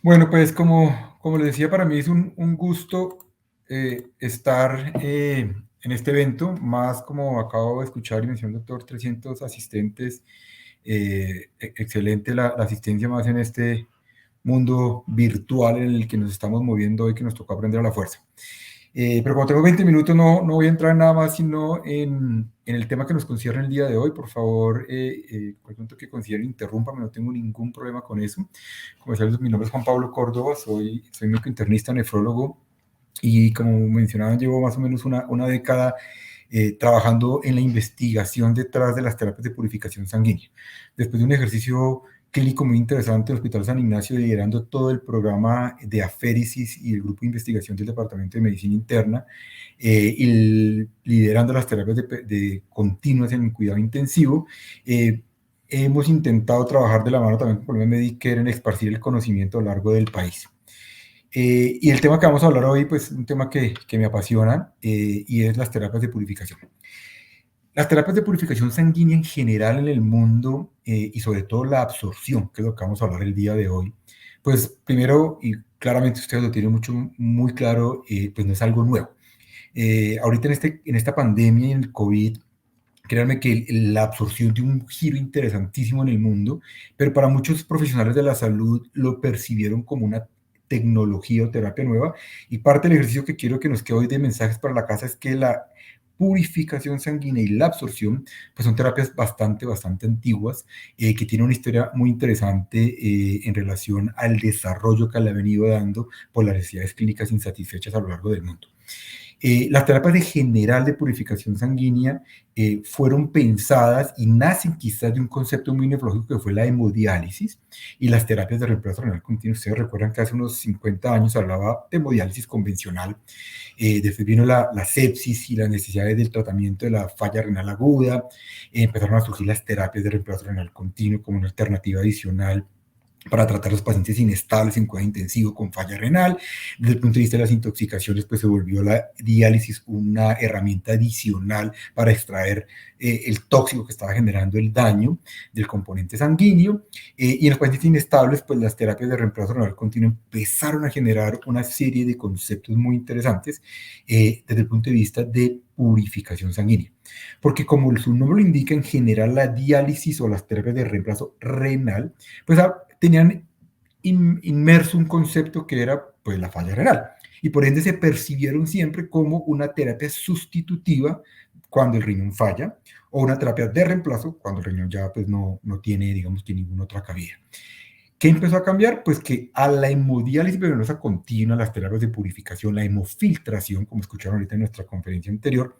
Bueno, pues como les decía, para mí es un gusto estar en este evento, más como acabo de escuchar y mencionó el doctor, 300 asistentes, excelente la asistencia más en este mundo virtual en el que nos estamos moviendo hoy, que nos tocó aprender a la fuerza. Pero como tengo 20 minutos, no voy a entrar en nada más, sino en el tema que nos concierne el día de hoy. Por favor, cualquier punto que consideren, interrúmpame, no tengo ningún problema con eso. Como sabes, mi nombre es Juan Pablo Córdoba, soy médico internista, nefrólogo, y como mencionaba, llevo más o menos una década trabajando en la investigación detrás de las terapias de purificación sanguínea. Después de un ejercicio clínico muy interesante en el Hospital San Ignacio, liderando todo el programa de aféresis y el grupo de investigación del Departamento de Medicina Interna, y liderando las terapias de continuas en el cuidado intensivo, hemos intentado trabajar de la mano también con el Medicare en esparcir el conocimiento a lo largo del país. Y el tema que vamos a hablar hoy, pues, es un tema que me apasiona, y es las terapias de purificación. Las terapias de purificación sanguínea en general en el mundo, y sobre todo la absorción, que es lo que vamos a hablar el día de hoy, pues primero, y claramente ustedes lo tienen muy claro, pues no es algo nuevo. Ahorita en esta pandemia y en el COVID, créanme que la absorción dio un giro interesantísimo en el mundo, pero para muchos profesionales de la salud lo percibieron como una tecnología o terapia nueva. Y parte del ejercicio que quiero que nos quede hoy de mensajes para la casa es que la purificación sanguínea y la absorción, pues son terapias bastante antiguas, que tienen una historia muy interesante en relación al desarrollo que le ha venido dando por las necesidades clínicas insatisfechas a lo largo del mundo. Las terapias de general de purificación sanguínea fueron pensadas y nacen quizás de un concepto muy nefrológico que fue la hemodiálisis y las terapias de reemplazo renal continuo. Ustedes recuerdan que hace unos 50 años se hablaba de hemodiálisis convencional. Después vino la sepsis y las necesidades del tratamiento de la falla renal aguda. Empezaron a surgir las terapias de reemplazo renal continuo como una alternativa adicional para tratar a los pacientes inestables en cuidado intensivo con falla renal. Desde el punto de vista de las intoxicaciones, pues se volvió la diálisis una herramienta adicional para extraer el tóxico que estaba generando el daño del componente sanguíneo. Y en los pacientes inestables, pues las terapias de reemplazo renal continuo empezaron a generar una serie de conceptos muy interesantes desde el punto de vista de purificación sanguínea. Porque como su nombre lo indica, en general la diálisis o las terapias de reemplazo renal, pues tenían inmerso un concepto que era pues la falla renal, y por ende se percibieron siempre como una terapia sustitutiva cuando el riñón falla, o una terapia de reemplazo cuando el riñón ya pues no tiene, digamos, que ninguna otra cabida. ¿Qué empezó a cambiar? Pues que a la hemodiálisis venosa continua, las terapias de purificación, la hemofiltración, como escucharon ahorita en nuestra conferencia anterior,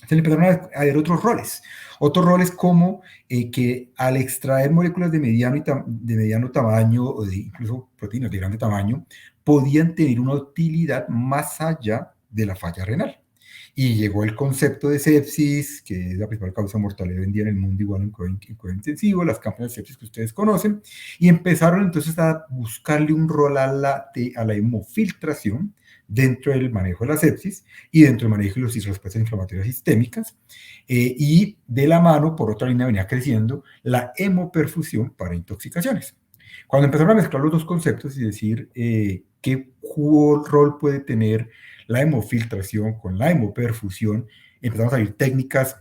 se le empezaron a ver otros roles como que al extraer moléculas de mediano tamaño o de incluso proteínas de grande tamaño, podían tener una utilidad más allá de la falla renal. Y llegó el concepto de sepsis, que es la principal causa de mortalidad hoy en día en el mundo, igual en cuidado intensivo, las campañas de sepsis que ustedes conocen, y empezaron entonces a buscarle un rol a la hemofiltración dentro del manejo de la sepsis y dentro del manejo de las respuestas inflamatorias sistémicas, y de la mano, por otra línea, venía creciendo la hemoperfusión para intoxicaciones. Cuando empezaron a mezclar los dos conceptos y decir qué rol puede tener la hemofiltración con la hemoperfusión, empezaron a salir técnicas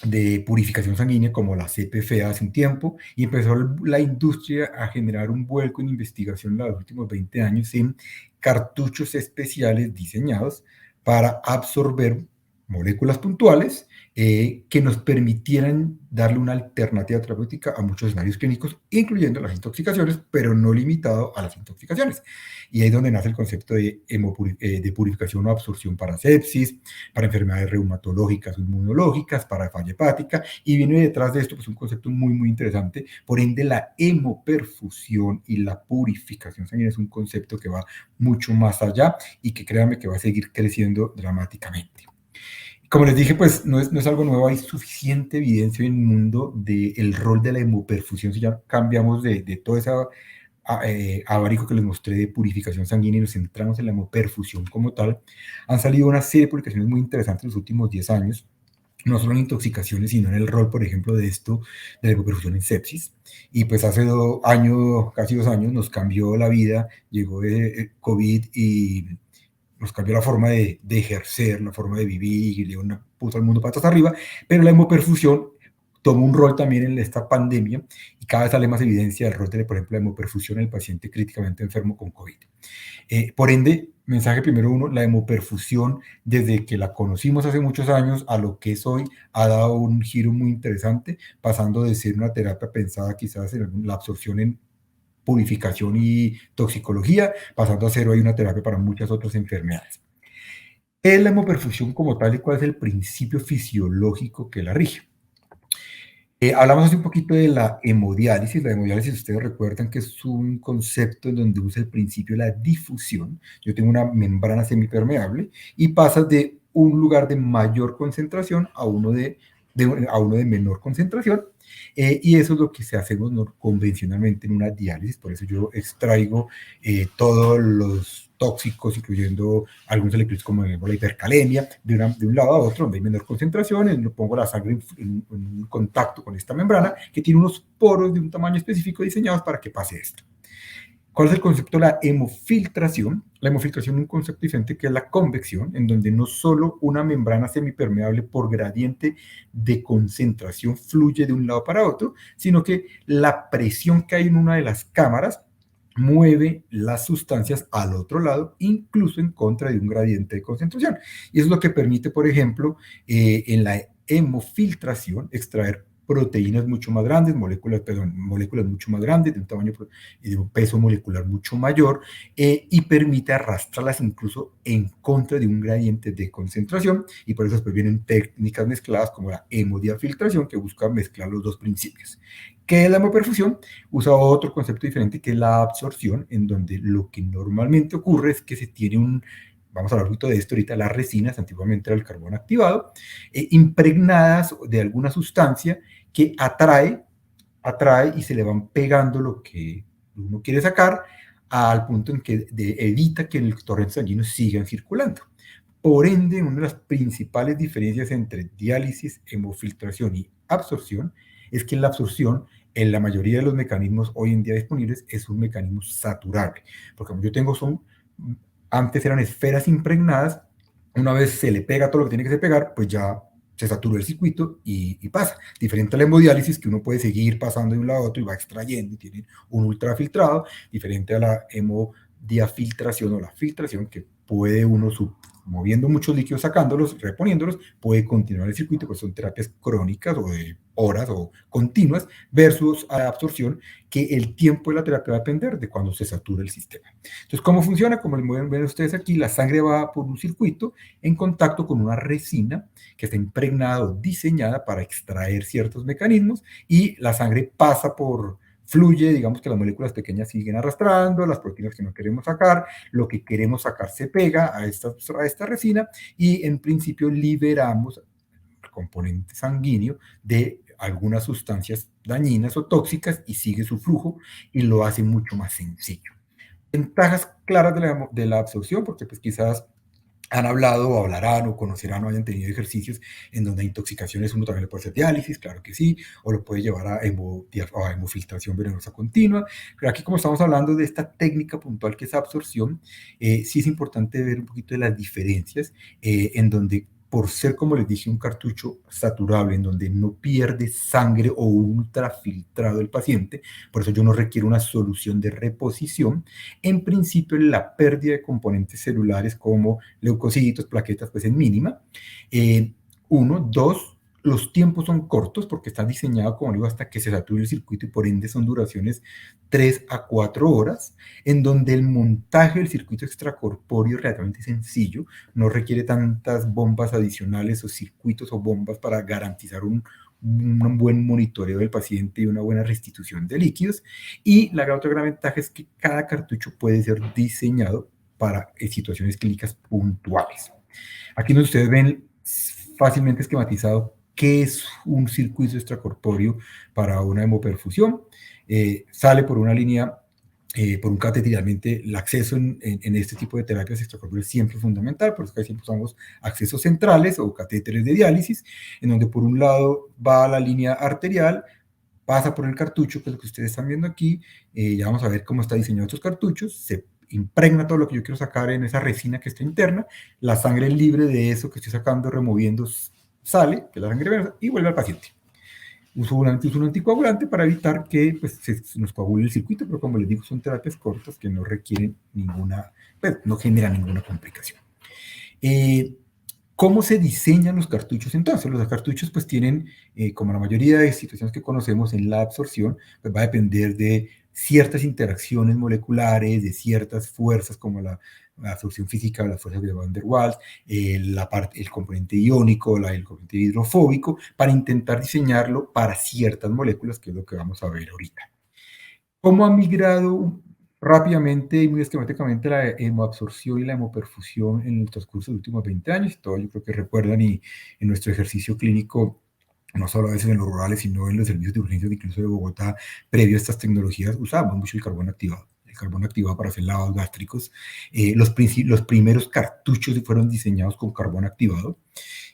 de purificación sanguínea como la CPFA hace un tiempo, y empezó la industria a generar un vuelco en investigación en los últimos 20 años en cartuchos especiales diseñados para absorber moléculas puntuales que nos permitieran darle una alternativa terapéutica a muchos escenarios clínicos, incluyendo las intoxicaciones, pero no limitado a las intoxicaciones. Y ahí es donde nace el concepto de purificación o absorción para sepsis, para enfermedades reumatológicas o inmunológicas, para falla hepática, y viene detrás de esto pues un concepto muy interesante. Por ende, la hemoperfusión y la purificación sanguínea es un concepto que va mucho más allá y que créanme que va a seguir creciendo dramáticamente. Como les dije, pues no es algo nuevo, hay suficiente evidencia en el mundo del rol de la hemoperfusión. Si ya cambiamos de todo ese abanico que les mostré de purificación sanguínea y nos centramos en la hemoperfusión como tal, han salido una serie de publicaciones muy interesantes en los últimos 10 años, no solo en intoxicaciones, sino en el rol, por ejemplo, de esto, de la hipoperfusión en sepsis. Y pues hace 2 años, casi 2 años, nos cambió la vida, llegó COVID y nos cambió la forma de ejercer, la forma de vivir, y le puso al mundo patas arriba, pero la hemoperfusión tomó un rol también en esta pandemia y cada vez sale más evidencia del rol de, por ejemplo, la hemoperfusión en el paciente críticamente enfermo con COVID. Por ende, mensaje primero uno, la hemoperfusión, desde que la conocimos hace muchos años a lo que es hoy, ha dado un giro muy interesante, pasando de ser una terapia pensada quizás en la absorción en purificación y toxicología, pasando a ser hoy una terapia para muchas otras enfermedades. ¿Qué es la hemoperfusión como tal y cuál es el principio fisiológico que la rige? Hablamos hace un poquito de la hemodiálisis. La hemodiálisis, ustedes recuerdan que es un concepto en donde usa el principio de la difusión. Yo tengo una membrana semipermeable y pasa de un lugar de mayor concentración a uno de menor concentración. Y eso es lo que se hace convencionalmente en una diálisis. Por eso yo extraigo todos los tóxicos, incluyendo algunos electrolitos como la hipercalemia, de un lado a otro, donde hay menor concentración, pongo la sangre en contacto con esta membrana, que tiene unos poros de un tamaño específico diseñados para que pase esto. ¿Cuál es el concepto de la hemofiltración? La hemofiltración es un concepto diferente que es la convección, en donde no solo una membrana semipermeable por gradiente de concentración fluye de un lado para otro, sino que la presión que hay en una de las cámaras mueve las sustancias al otro lado, incluso en contra de un gradiente de concentración. Y eso es lo que permite, por ejemplo, en la hemofiltración, extraer proteínas mucho más grandes, moléculas mucho más grandes, de un tamaño y de un peso molecular mucho mayor, y permite arrastrarlas incluso en contra de un gradiente de concentración, y por eso después vienen técnicas mezcladas como la hemodiafiltración, que busca mezclar los dos principios. ¿Qué es la hemoperfusión? Usa otro concepto diferente que es la absorción, en donde lo que normalmente ocurre es que se tiene vamos a hablar un poquito de esto ahorita, las resinas, antiguamente era el carbón activado, impregnadas de alguna sustancia que atrae y se le van pegando lo que uno quiere sacar al punto en que evita que el torrente sanguíneo siga circulando. Por ende, una de las principales diferencias entre diálisis, hemofiltración y absorción es que la absorción, en la mayoría de los mecanismos hoy en día disponibles, es un mecanismo saturable. Porque como yo tengo, antes eran esferas impregnadas, una vez se le pega todo lo que tiene que se pegar, pues ya se saturó el circuito y pasa. Diferente a la hemodiálisis, que uno puede seguir pasando de un lado a otro y va extrayendo y tiene un ultrafiltrado, diferente a la hemodiafiltración o la filtración, que puede uno moviendo muchos líquidos, sacándolos, reponiéndolos, puede continuar el circuito, pues son terapias crónicas o de horas o continuas, versus a la absorción, que el tiempo de la terapia va a depender de cuando se satura el sistema. Entonces, ¿cómo funciona? Como pueden ver ustedes aquí, la sangre va por un circuito en contacto con una resina que está impregnada o diseñada para extraer ciertos mecanismos, y la sangre fluye, digamos que las moléculas pequeñas siguen arrastrando, las proteínas que no queremos sacar, lo que queremos sacar se pega a esta resina, y en principio liberamos el componente sanguíneo de algunas sustancias dañinas o tóxicas y sigue su flujo y lo hace mucho más sencillo. Ventajas claras de la absorción, porque pues quizás han hablado o hablarán o conocerán o hayan tenido ejercicios en donde hay intoxicaciones, uno también le puede hacer diálisis, claro que sí, o lo puede llevar a hemofiltración venosa continua. Pero aquí, como estamos hablando de esta técnica puntual que es absorción, sí es importante ver un poquito de las diferencias, en donde, por ser, como les dije, un cartucho saturable, en donde no pierde sangre o ultrafiltrado el paciente, por eso yo no requiero una solución de reposición. En principio, la pérdida de componentes celulares como leucocitos, plaquetas, pues es mínima. Uno, dos, los tiempos son cortos porque está diseñado, como digo, hasta que se sature el circuito, y por ende son duraciones 3 a 4 horas, en donde el montaje del circuito extracorpóreo es relativamente sencillo, no requiere tantas bombas adicionales o circuitos o bombas para garantizar un buen monitoreo del paciente y una buena restitución de líquidos. Y la otra gran ventaja es que cada cartucho puede ser diseñado para situaciones clínicas puntuales. Aquí ustedes ven fácilmente esquematizado qué es un circuito extracorpóreo para una hemoperfusión. Sale por una línea por un catéter. Realmente el acceso en este tipo de terapias extracorpóreas siempre es fundamental, por eso que siempre usamos accesos centrales o catéteres de diálisis, en donde por un lado va la línea arterial, pasa por el cartucho, que es lo que ustedes están viendo aquí. Ya vamos a ver cómo está diseñado estos cartuchos. Se impregna todo lo que yo quiero sacar en esa resina que está interna. La sangre libre de eso que estoy sacando, removiendo, sale, que es la sangre venosa, y vuelve al paciente. Uso un anticoagulante para evitar que pues, se nos coagule el circuito, pero como les digo, son terapias cortas que no requieren ninguna, pues, no generan ninguna complicación. ¿Cómo se diseñan los cartuchos entonces? Los cartuchos pues tienen, como la mayoría de situaciones que conocemos en la absorción, pues va a depender de ciertas interacciones moleculares, de ciertas fuerzas como la absorción física, las fuerzas de Van der Waals, el componente iónico, el componente hidrofóbico, para intentar diseñarlo para ciertas moléculas, que es lo que vamos a ver ahorita. ¿Cómo ha migrado rápidamente y muy esquemáticamente la hemoabsorción y la hemoperfusión en el transcurso de los últimos 20 años? Todo yo creo que recuerdan, y en nuestro ejercicio clínico, no solo a veces en los rurales, sino en los servicios de urgencias incluso de Bogotá, previo a estas tecnologías, usábamos mucho el carbón activado. El carbón activado para hacer lavados gástricos. Los primeros cartuchos fueron diseñados con carbón activado.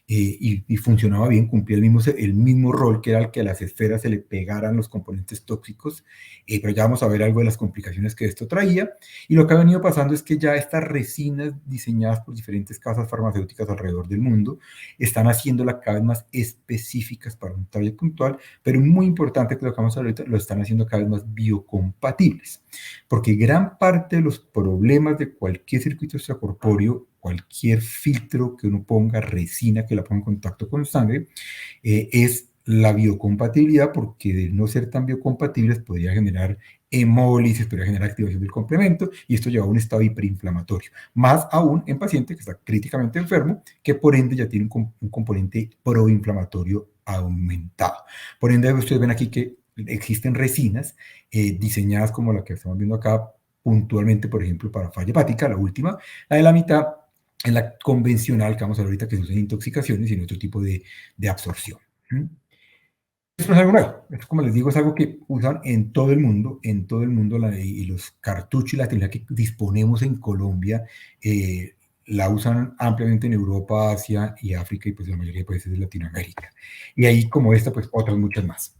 Y funcionaba bien, cumplía el mismo rol, que era el que a las esferas se le pegaran los componentes tóxicos, pero ya vamos a ver algo de las complicaciones que esto traía. Y lo que ha venido pasando es que ya estas resinas diseñadas por diferentes casas farmacéuticas alrededor del mundo están haciéndolas cada vez más específicas para un target puntual, pero muy importante que lo que vamos a ver ahorita, lo están haciendo cada vez más biocompatibles, porque gran parte de los problemas de cualquier circuito extracorpóreo, cualquier filtro que uno ponga, resina que la ponga en contacto con sangre, es la biocompatibilidad, porque de no ser tan biocompatibles podría generar hemólisis, podría generar activación del complemento, y esto lleva a un estado hiperinflamatorio, más aún en paciente que está críticamente enfermo, que por ende ya tiene un componente proinflamatorio aumentado. Por ende, ustedes ven aquí que existen resinas diseñadas como la que estamos viendo acá, puntualmente, por ejemplo, para falla hepática, la última, la de la mitad, en la convencional, que vamos a ver ahorita, que se usan intoxicaciones y en otro tipo de absorción. Esto no es algo nuevo. Esto, como les digo, es algo que usan en todo el mundo, y los cartuchos y la tecnología que disponemos en Colombia la usan ampliamente en Europa, Asia y África, y pues la mayoría de países de Latinoamérica. Y ahí, como esta, pues otras muchas más.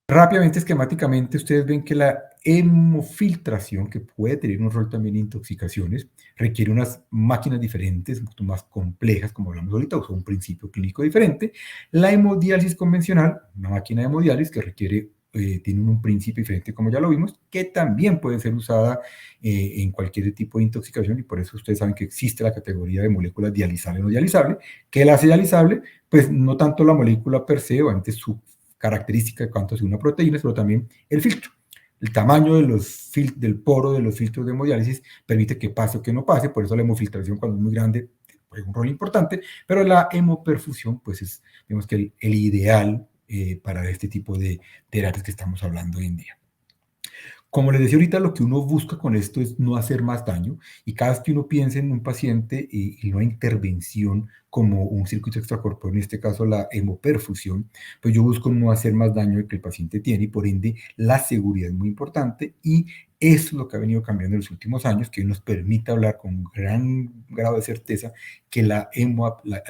Rápidamente, esquemáticamente, ustedes ven que la hemofiltración, que puede tener un rol también en intoxicaciones, requiere unas máquinas diferentes, mucho más complejas, como hablamos ahorita, usa un principio clínico diferente. La hemodiálisis convencional, una máquina de hemodiálisis que requiere, tiene un principio diferente, como ya lo vimos, que también puede ser usada en cualquier tipo de intoxicación, y por eso ustedes saben que existe la categoría de moléculas dializables o no dializables. ¿Qué la hace dializable? Pues no tanto la molécula per se, o antes su característica de cuánto es una proteína, pero también el filtro. El tamaño del poro de los filtros de hemodiálisis permite que pase o que no pase, por eso la hemofiltración, cuando es muy grande, juega un rol importante, pero la hemoperfusión, pues es, digamos que el ideal para este tipo de terapias que estamos hablando hoy en día. Como les decía ahorita, lo que uno busca con esto es no hacer más daño, y cada vez que uno piensa en un paciente y una intervención como un circuito extracorpóreo, en este caso la hemoperfusión, pues yo busco no hacer más daño del que el paciente tiene, y por ende la seguridad es muy importante, y eso es lo que ha venido cambiando en los últimos años, que nos permite hablar con gran grado de certeza que la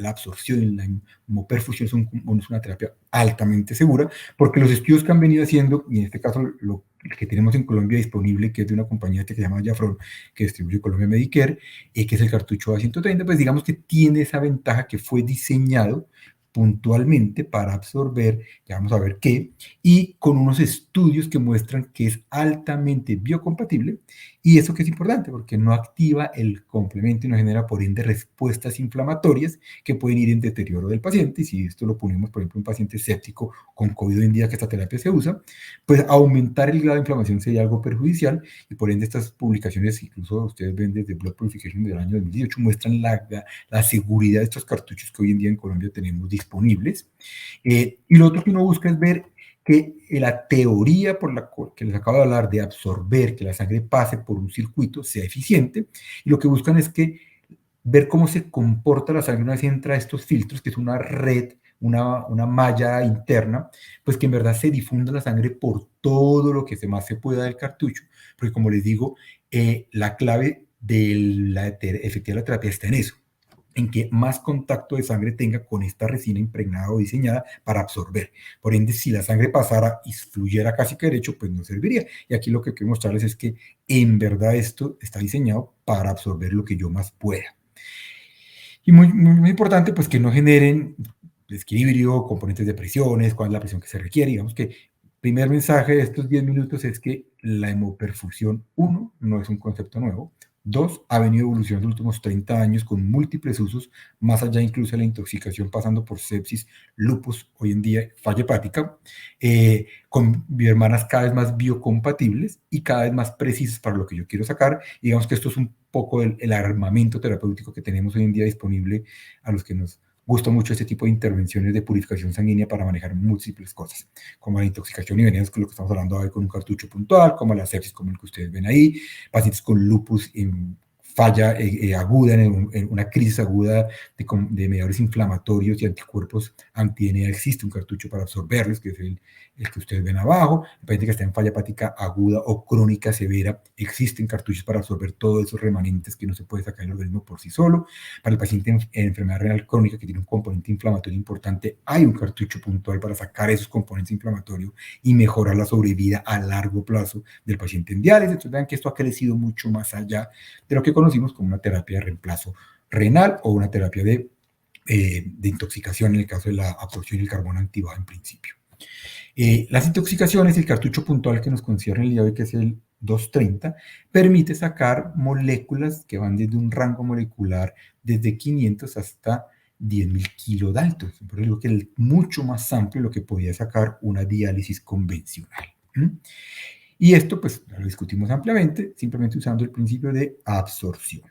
absorción y la hemoperfusión es una terapia altamente segura, porque los estudios que han venido haciendo, y en este caso lo que tenemos en Colombia disponible, que es de una compañía que se llama Jafron, que distribuye Colombia Medicare, que es el cartucho A130, pues digamos que tiene esa ventaja, que fue diseñado puntualmente para absorber, ya vamos a ver qué, y con unos estudios que muestran que es altamente biocompatible, y eso que es importante, porque no activa el complemento y no genera, por ende, respuestas inflamatorias que pueden ir en deterioro del paciente. Y si esto lo ponemos, por ejemplo, en un paciente séptico con COVID hoy en día, que esta terapia se usa, pues aumentar el grado de inflamación sería algo perjudicial, y por ende estas publicaciones, incluso ustedes ven desde Blood Purification del año 2018, muestran la seguridad de estos cartuchos que hoy en día en Colombia tenemos disponibles. Y lo otro que uno busca es ver que la teoría por la que les acabo de hablar, de absorber, que la sangre pase por un circuito, sea eficiente, y lo que buscan es que ver cómo se comporta la sangre una vez entra a estos filtros, que es una red una malla interna, pues que en verdad se difunda la sangre por todo lo que más se pueda del cartucho, porque como les digo, la clave de la efectividad de la terapia está en eso, en que más contacto de sangre tenga con esta resina impregnada o diseñada para absorber. Por ende, si la sangre pasara y fluyera casi que derecho, pues no serviría. Y aquí lo que quiero mostrarles es que en verdad esto está diseñado para absorber lo que yo más pueda. Y muy importante, pues que no generen desequilibrio, componentes de presiones, cuál es la presión que se requiere. Digamos que el primer mensaje de estos 10 minutos es que la hemoperfusión, uno, no es un concepto nuevo. Dos, ha venido evolucionando en los últimos 30 años con múltiples usos, más allá incluso de la intoxicación, pasando por sepsis, lupus, hoy en día falla hepática, con biohermanas cada vez más biocompatibles y cada vez más precisas para lo que yo quiero sacar. Y digamos que esto es un poco el armamento terapéutico que tenemos hoy en día disponible a los que nos gusta mucho este tipo de intervenciones de purificación sanguínea para manejar múltiples cosas, como la intoxicación y venenos, que es lo que estamos hablando hoy con un cartucho puntual, como la sepsis, como el que ustedes ven ahí, pacientes con lupus en falla aguda, en una crisis aguda de mediadores inflamatorios y anticuerpos anti-DNA, existe un cartucho para absorberlos, que es el que ustedes ven abajo. El paciente que está en falla hepática aguda o crónica severa, existen cartuchos para absorber todos esos remanentes que no se puede sacar el organismo por sí solo. Para el paciente en enfermedad renal crónica que tiene un componente inflamatorio importante, hay un cartucho puntual para sacar esos componentes inflamatorios y mejorar la sobrevida a largo plazo del paciente en diálisis. Entonces vean que esto ha crecido mucho más allá de lo que conocimos como una terapia de reemplazo renal o una terapia de intoxicación en el caso de la absorción del carbono activado en principio. Las intoxicaciones, el cartucho puntual que nos concierne el día de hoy, que es el 230, permite sacar moléculas que van desde un rango molecular desde 500 hasta 10.000 kilodaltons. Por eso que es mucho más amplio lo que podía sacar una diálisis convencional. Y esto, pues, lo discutimos ampliamente, simplemente usando el principio de absorción.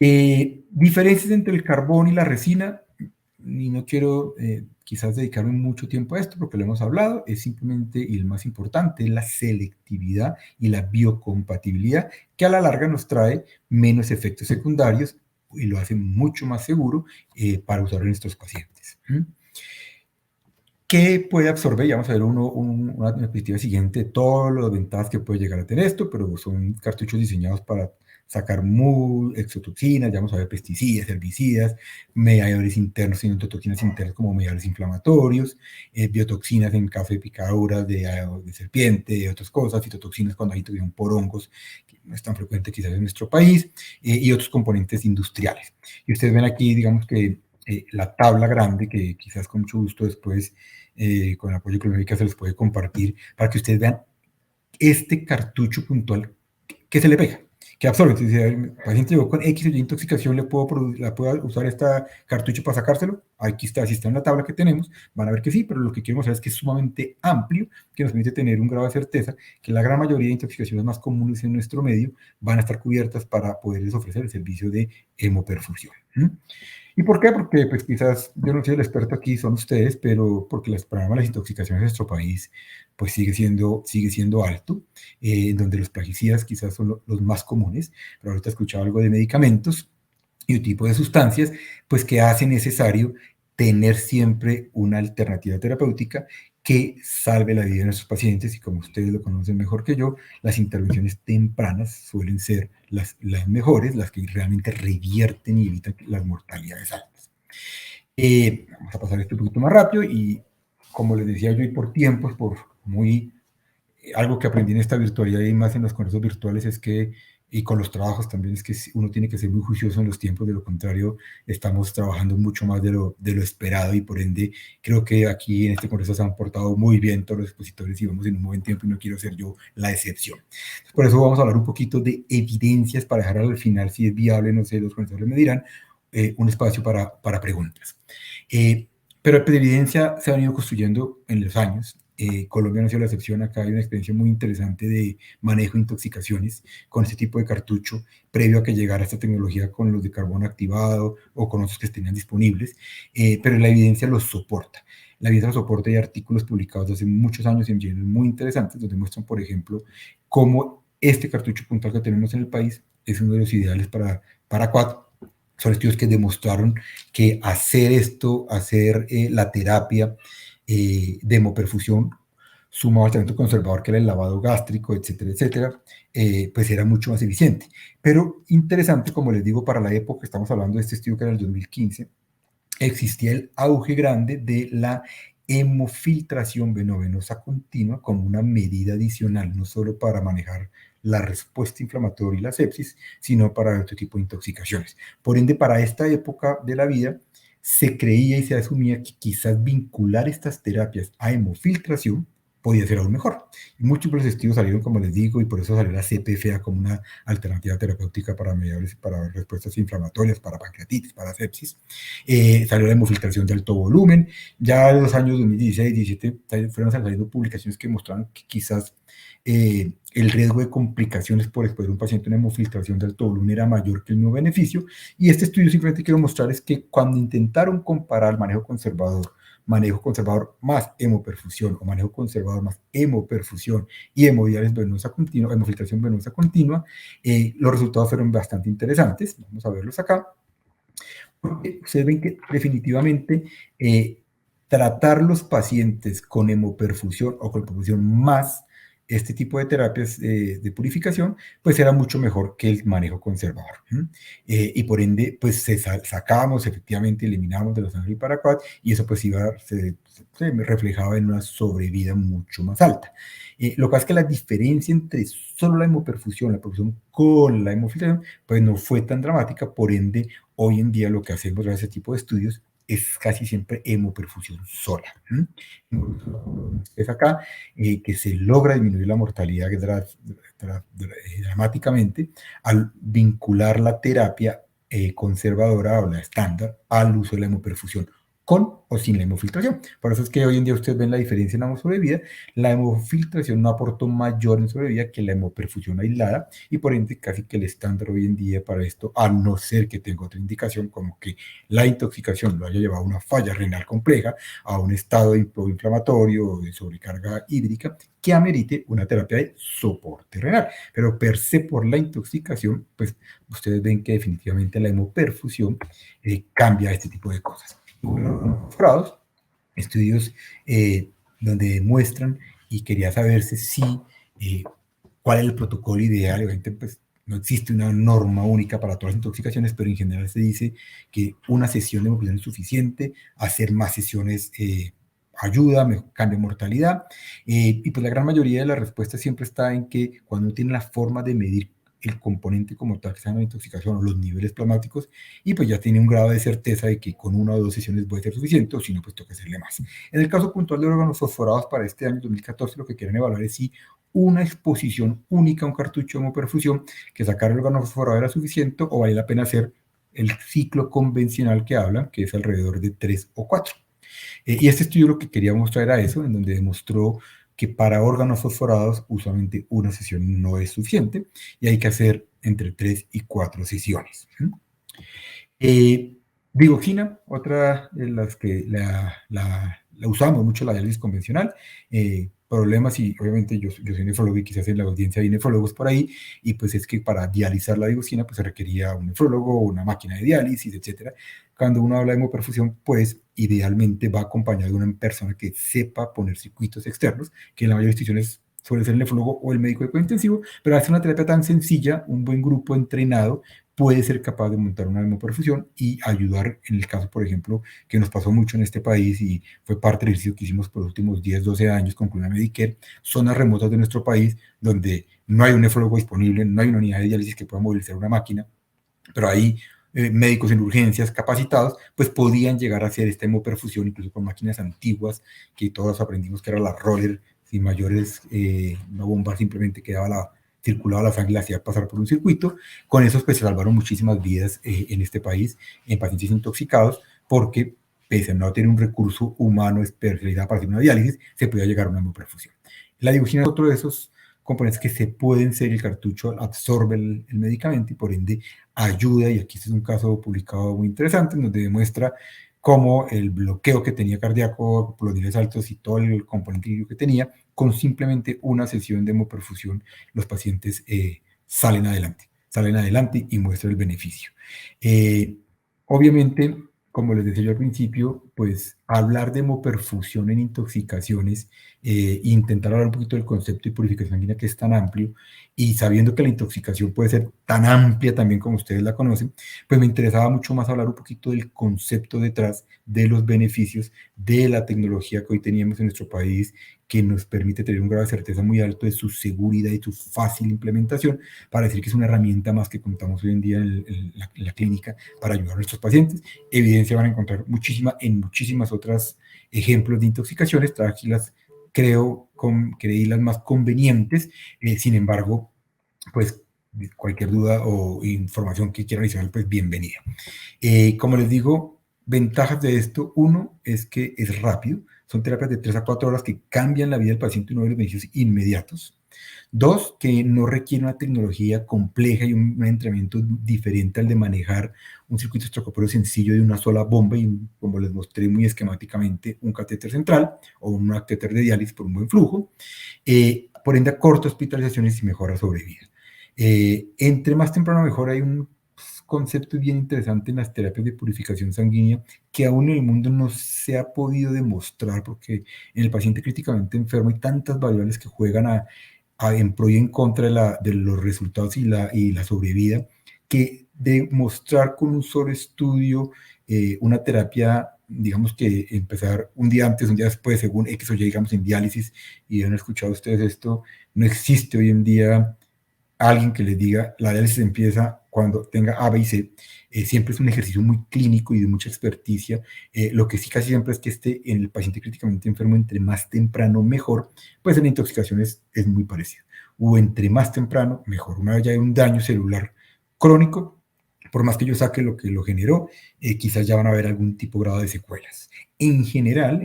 Diferencias entre el carbón y la resina, y no quiero quizás dedicarme mucho tiempo a esto porque lo hemos hablado, es simplemente, y el más importante, la selectividad y la biocompatibilidad, que a la larga nos trae menos efectos secundarios y lo hace mucho más seguro para usar en estos pacientes. ¿Qué puede absorber? Ya vamos a ver una diapositiva siguiente, todas las ventajas que puede llegar a tener esto, pero son cartuchos diseñados para sacar exotoxinas, ya vamos a ver pesticidas, herbicidas, mediadores internos y endotoxinas internas como mediadores inflamatorios, biotoxinas en caso de picaduras de serpiente, y otras cosas, fitotoxinas cuando hay intoxicación por hongos, que no es tan frecuente quizás en nuestro país, y otros componentes industriales. Y ustedes ven aquí, digamos que la tabla grande, que quizás con mucho gusto después, con el apoyo de Clínica, se les puede compartir para que ustedes vean este cartucho puntual que se le pega, que absorbe. Entonces, si el paciente llegó con X o Y intoxicación, ¿la puedo usar esta cartucho para sacárselo? Aquí está, si está en la tabla que tenemos, van a ver que sí, pero lo que queremos saber es que es sumamente amplio, que nos permite tener un grado de certeza que la gran mayoría de intoxicaciones más comunes en nuestro medio van a estar cubiertas para poderles ofrecer el servicio de hemoperfusión. ¿Y por qué? Porque pues quizás yo no soy el experto aquí, son ustedes, pero porque el programa de las intoxicaciones en nuestro país pues sigue siendo alto, donde los plaguicidas quizás son los más comunes, pero ahorita he escuchado algo de medicamentos y un tipo de sustancias, pues que hace necesario tener siempre una alternativa terapéutica que salve la vida de nuestros pacientes y como ustedes lo conocen mejor que yo, las intervenciones tempranas suelen ser las mejores, las que realmente revierten y evitan las mortalidades altas. Vamos a pasar esto un poquito más rápido y como les decía yo y por tiempos, por muy algo que aprendí en esta virtualidad y más en los congresos virtuales es que, y con los trabajos también, es que uno tiene que ser muy juicioso en los tiempos, de lo contrario, estamos trabajando mucho más de lo esperado y por ende, creo que aquí en este congreso se han portado muy bien todos los expositores y vamos en un buen tiempo y no quiero ser yo la excepción. Por eso vamos a hablar un poquito de evidencias para dejar al final, si es viable, no sé, los profesores me dirán, un espacio para preguntas. Pero la evidencia se ha venido construyendo en los años. Colombia no ha sido la excepción. Acá hay una experiencia muy interesante de manejo de intoxicaciones con este tipo de cartucho, previo a que llegara esta tecnología con los de carbono activado o con otros que tenían disponibles, pero la evidencia los soporta. La evidencia los soporta y artículos publicados hace muchos años en journals muy interesantes, donde muestran, por ejemplo, cómo este cartucho puntual que tenemos en el país es uno de los ideales para son estudios que demostraron que hacer esto, hacer la terapia de hemoperfusión sumado al tratamiento conservador que era el lavado gástrico, etcétera, etcétera, pues era mucho más eficiente. Pero interesante, como les digo, para la época, estamos hablando de este estudio que era el 2015, existía el auge grande de la hemofiltración venovenosa continua como una medida adicional, no solo para manejar la respuesta inflamatoria y la sepsis, sino para otro tipo de intoxicaciones. Por ende, para esta época de la vida, se creía y se asumía que quizás vincular estas terapias a hemofiltración podía ser aún mejor. Y múltiples estudios salieron, como les digo, y por eso salió la CPFA como una alternativa terapéutica para mediadores, para respuestas inflamatorias, para pancreatitis, para sepsis. Salió la hemofiltración de alto volumen. Ya en los años 2016, 17 fueron saliendo publicaciones que mostraban que quizás el riesgo de complicaciones por exponer a un paciente a una hemofiltración de alto volumen era mayor que el mismo beneficio. Y este estudio simplemente quiero mostrar es que cuando intentaron comparar manejo conservador más hemoperfusión o manejo conservador más hemoperfusión y hemodiálisis venosa continua, hemofiltración venosa continua, los resultados fueron bastante interesantes. Vamos a verlos acá. Porque ustedes ven que definitivamente tratar los pacientes con hemoperfusión o con perfusión más este tipo de terapias de purificación, pues era mucho mejor que el manejo conservador. Y por ende, pues sacábamos, efectivamente, eliminábamos de la sangre el paraquat y eso pues se reflejaba en una sobrevida mucho más alta. Lo que pasa es que la diferencia entre solo la perfusión con la hemofiltración, pues no fue tan dramática, por ende, hoy en día lo que hacemos en ese tipo de estudios es casi siempre hemoperfusión sola. Es acá que se logra disminuir la mortalidad dramáticamente al vincular la terapia conservadora o la estándar al uso de la hemoperfusión con o sin la hemofiltración. Por eso es que hoy en día ustedes ven la diferencia en la sobrevida. La hemofiltración no aportó mayor en sobrevida que la hemoperfusión aislada y por ende casi que el estándar hoy en día para esto, a no ser que tenga otra indicación como que la intoxicación lo haya llevado a una falla renal compleja, a un estado inflamatorio o de sobrecarga hídrica que amerite una terapia de soporte renal. Pero per se por la intoxicación, pues ustedes ven que definitivamente la hemoperfusión cambia este tipo de cosas. Estudios donde demuestran y quería saberse si cuál es el protocolo ideal. Obviamente, pues no existe una norma única para todas las intoxicaciones, pero en general se dice que una sesión de hemoperfusión es suficiente, hacer más sesiones ayuda, cambia mortalidad, y pues la gran mayoría de la respuesta siempre está en que cuando uno tiene la forma de medir el componente como tal que se llama intoxicación o los niveles plasmáticos, y pues ya tiene un grado de certeza de que con una o dos sesiones puede ser suficiente, o si no, pues toca hacerle más. En el caso puntual de órganos fosforados para este año 2014, lo que quieren evaluar es si una exposición única a un cartucho de hemoperfusión, que sacar el órgano fosforado era suficiente, o vale la pena hacer el ciclo convencional que hablan, que es alrededor de 3 o 4. Y este estudio lo que quería mostrar era eso, en donde demostró que para órganos fosforados usualmente una sesión no es suficiente y hay que hacer entre 3 y 4 sesiones. Digoxina, otra de las que la usamos mucho, la diálisis convencional, problemas y obviamente yo soy nefrólogo y quizás en la audiencia hay nefrólogos por ahí, y pues es que para dializar la digoxina pues se requería un nefrólogo, una máquina de diálisis, etcétera. Cuando uno habla de hemoperfusión, pues idealmente va acompañado de una persona que sepa poner circuitos externos, que en la mayoría de instituciones suele ser el nefrólogo o el médico de cuidado intensivo, pero hacer una terapia tan sencilla, un buen grupo entrenado puede ser capaz de montar una hemoperfusión y ayudar en el caso, por ejemplo, que nos pasó mucho en este país y fue parte del ejercicio que hicimos por los últimos 10, 12 años con Cuna Medicare, zonas remotas de nuestro país donde no hay un nefrólogo disponible, no hay una unidad de diálisis que pueda movilizar una máquina, pero hay médicos en urgencias capacitados, pues podían llegar a hacer esta hemoperfusión incluso con máquinas antiguas que todos aprendimos que era la roller, sin mayores, una bomba simplemente quedaba circulaba la sangre y la hacía pasar por un circuito. Con eso pues se salvaron muchísimas vidas en este país en pacientes intoxicados porque pese a no tener un recurso humano especializado para hacer una diálisis, se podía llegar a una hemoperfusión. La digoxina es otro de esos componentes que se pueden ser, el cartucho absorbe el medicamento y por ende ayuda, y aquí este es un caso publicado muy interesante en donde demuestra cómo el bloqueo que tenía cardíaco por los niveles altos y todo el componente que tenía, con simplemente una sesión de hemoperfusión, los pacientes salen adelante y muestran el beneficio. Obviamente, como les decía yo al principio, pues hablar de hemoperfusión en intoxicaciones, intentar hablar un poquito del concepto de purificación sanguínea que es tan amplio y sabiendo que la intoxicación puede ser tan amplia también como ustedes la conocen, pues me interesaba mucho más hablar un poquito del concepto detrás de los beneficios de la tecnología que hoy teníamos en nuestro país, que nos permite tener un grado de certeza muy alto de su seguridad y su fácil implementación, para decir que es una herramienta más que contamos hoy en día en la clínica para ayudar a nuestros pacientes. Evidencia van a encontrar muchísima en muchísimas otras ejemplos de intoxicaciones, traje las creí las más convenientes, sin embargo, pues cualquier duda o información que quieran adicional, pues bienvenida. Como les digo, ventajas de esto, uno es que es rápido, son terapias de 3 a 4 horas que cambian la vida del paciente y uno ve los beneficios inmediatos. Dos, que no requiere una tecnología compleja y un entrenamiento diferente al de manejar un circuito extracorpóreo sencillo de una sola bomba y, como les mostré muy esquemáticamente, un catéter central o un catéter de diálisis por un buen flujo. Por ende, corta hospitalizaciones y mejora sobrevida. Entre más temprano mejor, hay un concepto bien interesante en las terapias de purificación sanguínea que aún en el mundo no se ha podido demostrar porque en el paciente críticamente enfermo hay tantas variables que juegan en pro y en contra de los resultados y la sobrevida, que demostrar con un solo estudio una terapia, digamos que empezar un día antes, un día después, según X o Y, digamos en diálisis, y han escuchado ustedes esto, no existe hoy en día alguien que les diga la diálisis empieza cuando tenga A, B y C. Siempre es un ejercicio muy clínico y de mucha experticia. Lo que sí casi siempre es que esté en el paciente críticamente enfermo, entre más temprano mejor, pues en la intoxicación es muy parecido. O entre más temprano mejor. Una vez ya hay un daño celular crónico, por más que yo saque lo que lo generó, quizás ya van a haber algún tipo de grado de secuelas. En general,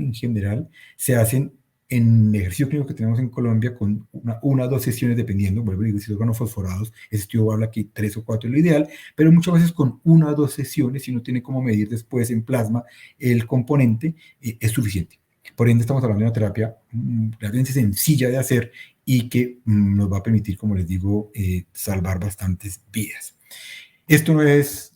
se hacen en ejercicio clínico que tenemos en Colombia con una o dos sesiones dependiendo, vuelvo a decir, si organofosforados, ese estudio habla que 3 o 4 es lo ideal, pero muchas veces con una o dos sesiones, si uno tiene cómo medir después en plasma el componente, es suficiente. Por ende, estamos hablando de una terapia realmente sencilla de hacer y que nos va a permitir, como les digo, salvar bastantes vidas. Esto no es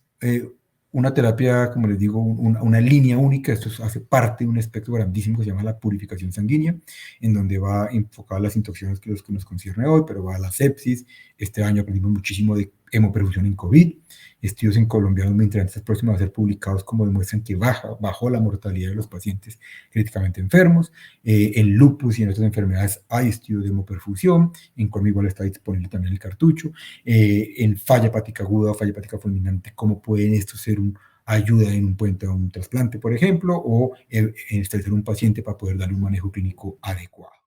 una terapia, como les digo, una línea única, esto hace parte de un espectro grandísimo que se llama la purificación sanguínea, en donde va enfocada las intoxicaciones que nos concierne hoy, pero va a la sepsis. Este año aprendimos muchísimo de hemoperfusión en COVID. Estudios en colombianos muy interesantes próximos a ser publicados como demuestran que bajó la mortalidad de los pacientes críticamente enfermos. En lupus y en otras enfermedades hay estudios de hemoperfusión, en Colombia igual está disponible también el cartucho. En falla hepática aguda o falla hepática fulminante, cómo pueden estos ser ayuda en un puente a un trasplante, por ejemplo, o en establecer un paciente para poder darle un manejo clínico adecuado.